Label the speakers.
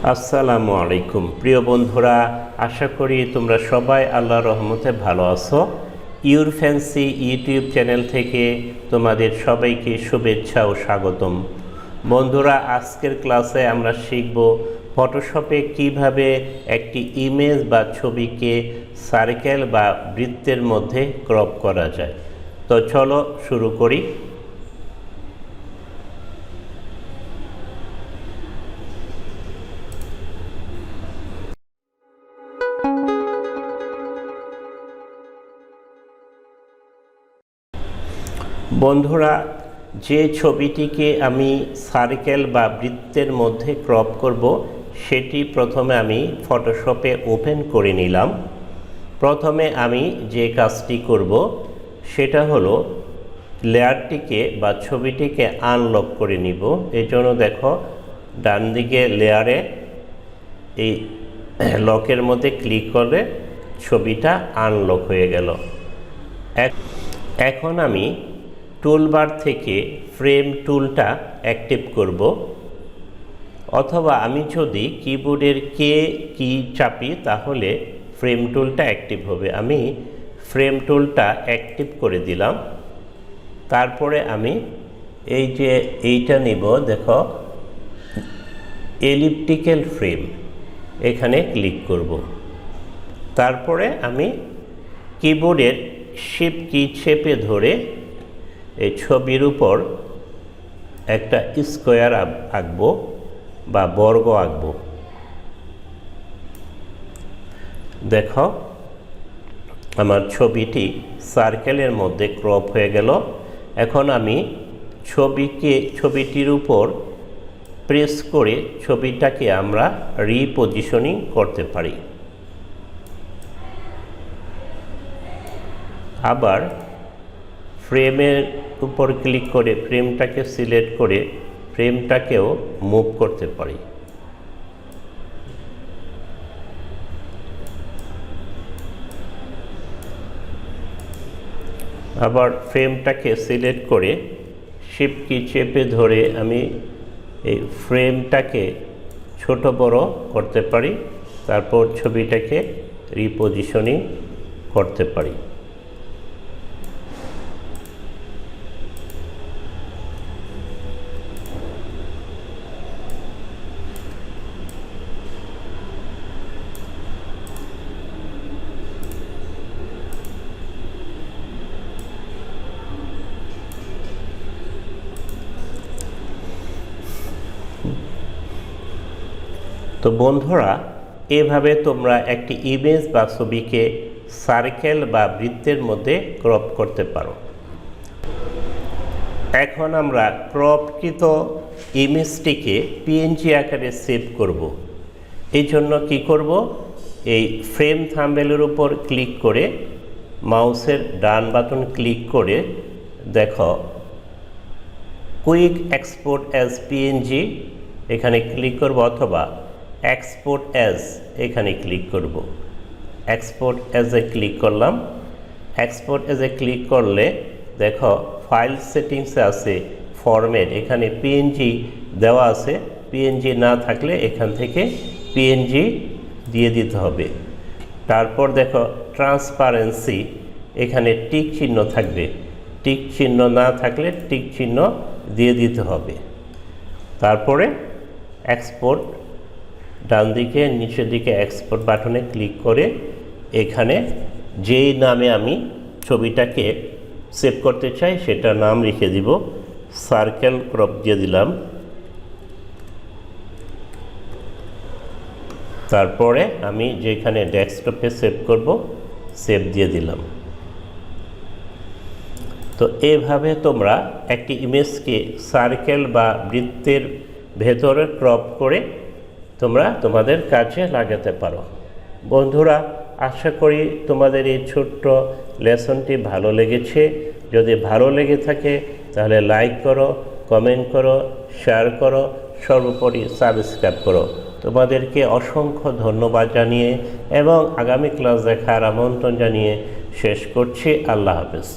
Speaker 1: আসসালামু আলাইকুম প্রিয় বন্ধুরা, আশা করি তোমরা সবাই আল্লাহর রহমতে ভালো আছো। ইউরফ্যান্সি ইউটিউব চ্যানেল থেকে তোমাদের সবাইকে শুভেচ্ছা ও স্বাগতম। বন্ধুরা, আজকের ক্লাসে আমরা শিখব ফটোশপে কিভাবে একটি ইমেজ বা ছবিকে সার্কেল বা বৃত্তের মধ্যে ক্রপ করা যায়। তো চলো শুরু করি। বন্ধুরা, যে ছবিটিকে আমি সার্কেল বা বৃত্তের মধ্যে ক্রপ করব সেটি প্রথমে আমি ফটোশপে ওপেন করে নিলাম। প্রথমে আমি যে কাজটি করব সেটা হলো লেয়ারটিকে বা ছবিটিকে আনলক করে নিব। এই জন্য দেখো ডান দিকে লেয়ারে এই লকের মধ্যে ক্লিক করলে ছবিটা আনলক হয়ে গেল। এখন আমি টুলবার থেকে ফ্রেম টুলটা অ্যাক্টিভ করব, অথবা আমি যদি কিবোর্ডের কি চাপি তাহলে ফ্রেম টুলটা অ্যাক্টিভ হবে। আমি ফ্রেম টুলটা অ্যাক্টিভ করে দিলাম। তারপরে আমি এইটা নিব, দেখো এলিপ্টিক্যাল ফ্রেম, এখানে ক্লিক করব। তারপরে আমি কিবোর্ডের শিফট কি চেপে ধরে এই ছবির উপর একটা স্কোয়ার আঁকবো বা বর্গ আঁকবো। দেখো আমার ছবিটি সার্কেলের মধ্যে ক্রপ হয়ে গেল। এখন আমি ছবিটির উপর প্রেস করে ছবিটাকে আমরা রিপজিশনিং করতে পারি। আবার ফ্রেমের উপর ক্লিক করে ফ্রেমটাকে সিলেক্ট করে ফ্রেমটাকেও মুভ করতে পারি। আবার ফ্রেমটাকে সিলেক্ট করে শিফট কি চেপে ধরে আমি এই ফ্রেমটাকে ছোট বড় করতে পারি। তারপর ছবিটাকে রিপজিশনিং করতে পারি। তো বন্ধুরা, এভাবে তোমরা একটি ইমেজ বা ছবিকে সার্কেল বা বৃত্তের মধ্যে ক্রপ করতে পারো। এখন আমরা ক্রপকৃত ইমেজটিকে পিএনজি আকারে সেভ করব। এই জন্য কি করব, এই ফ্রেম থাম্বনেলের উপর ক্লিক করে মাউসের ডান বাটন ক্লিক করে দেখো কুইক এক্সপোর্ট অ্যাজ পিএনজি এখানে ক্লিক করব, অথবা এক্সপোর্ট অ্যাজ এখানে ক্লিক করব। এক্সপোর্ট অ্যাজে ক্লিক করলাম। এক্সপোর্ট অ্যাজে ক্লিক করলে দেখো ফাইল সেটিংসে আছে ফরম্যাট, এখানে পিএনজি দেওয়া আছে। পিএনজি না থাকলে এখান থেকে পিএনজি দিয়ে দিতে হবে। তারপর দেখো ট্রান্সপারেন্সি, এখানে টিক চিহ্ন থাকবে, টিক চিহ্ন না থাকলে টিক চিহ্ন দিয়ে দিতে হবে। তারপরে এক্সপোর্ট, ডান দিকে নিচের দিকে এক্সপোর্ট বাটনে ক্লিক করে এখানে যেই নামে আমি ছবিটাকে সেভ করতে চাই সেটা নাম লিখে দিব। সার্কেল ক্রপ দিয়ে দিলাম। তারপরে আমি যেখানে ডেস্কটপে সেভ করব সেভ দিয়ে দিলাম। তো এইভাবে তোমরা একটি ইমেজকে সার্কেল বা বৃত্তের ভেতরে ক্রপ করে তোমরা তোমাদের কাজে লাগাতে পারো। বন্ধুরা, আশা করি তোমাদের এই ছোট্ট লেসনটি ভালো লেগেছে। যদি ভালো লেগে থাকে তাহলে লাইক করো, কমেন্ট করো, শেয়ার করো, সর্বোপরি সাবস্ক্রাইব করো। তোমাদেরকে অসংখ্য ধন্যবাদ জানিয়ে এবং আগামী ক্লাস দেখার আমন্ত্রণ জানিয়ে শেষ করছি। আল্লাহ হাফেজ।